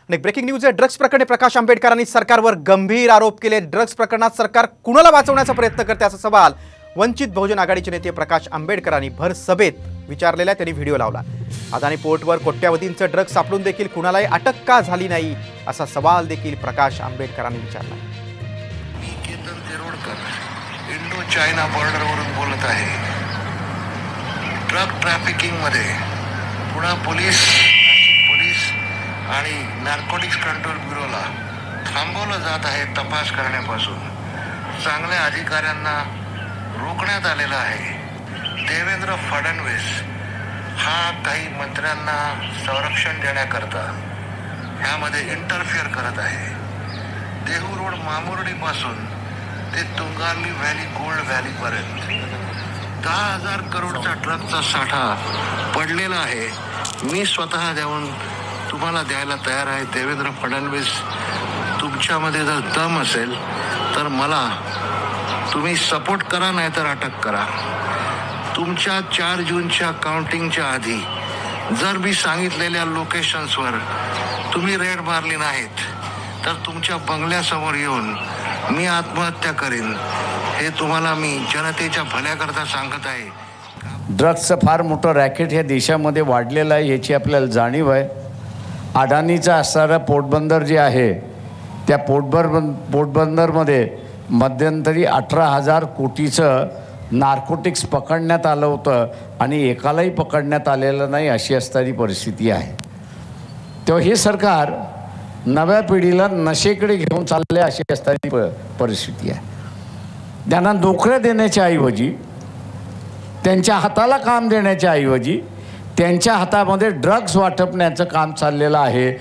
आणि breaking news आहे। Drugs प्रकरणी प्रकाश आंबेडकरांनी सरकारवर गंभीर आरोप केले। ड्रग्स प्रकरणात सरकार कुणाला वाचवण्याचा प्रयत्न करते असा सवाल वंचित बहुजन आघाडीचे नेते प्रकाश आंबेडकरांनी भर सभेत विचारलेला त्यांनी व्हिडिओ लावला। अदानी पोर्टवर कोट्यावधींचे ड्रग्स सापडून देखील कुणालाही अटक का झाली नाही असा सवाल देखील प्रकाश आंबेडकरांनी विचारला। मी केतन तेरोडकर इंडो चायना बॉर्डरवरून बोलत आहे। ड्रग ट्रॅफिकिंग मध्ये पुणे पोलीस आणि नार्कोटिक्स कंट्रोल ब्युरोला थांबवलं जात आहे। तपास करण्यापासून चांगल्या अधिकाऱ्यांना रोखण्यात आलेलं आहे। देवेंद्र फडणवीस हा काही मंत्र्यांना संरक्षण देण्याकरता ह्यामध्ये इंटरफिअर करत आहे। देहू रोड मामुर्डीपासून ते तुंगारली व्हॅली गोल्ड व्हॅलीपर्यंत 10,000 करोडचा ट्रकचा साठा पडलेला आहे। मी स्वतः देऊन तुम्हाला द्यायला तयार आहे। देवेंद्र फडणवीस तुमच्यामध्ये जर दम असेल तर मला तुम्ही सपोर्ट करा, नाही तर अटक करा। तुमच्या 4 जूनच्या काउंटिंगच्या आधी जर मी सांगितलेल्या लोकेशन्सवर तुम्ही रेड मारली नाहीत तर तुमच्या बंगल्यासमोर येऊन मी आत्महत्या करीन, हे तुम्हाला मी जनतेच्या भल्याकरता सांगत आहे। ड्रग्सचं फार मोठं रॅकेट ह्या देशामध्ये वाढलेलं आहे, याची आपल्याला जाणीव आहे। अडानीचं असणारं पोर्टबंदर जे आहे त्या पोर्टबंदरमध्ये मध्यंतरी 18,000 कोटीचं नार्कोटिक्स पकडण्यात आलं होतं आणि एकालाही पकडण्यात आलेलं नाही, अशी असणारी परिस्थिती आहे। तेव्हा हे सरकार नव्या पिढीला नशेकडे घेऊन चालले अशी असणारी परिस्थिती आहे। त्यांना नोकऱ्या देण्याच्या ऐवजी, त्यांच्या हाताला काम देण्याच्या ऐवजी त्यांच्या हातामध्ये ड्रग्स वाटपण्याचं काम चाललेलं आहे।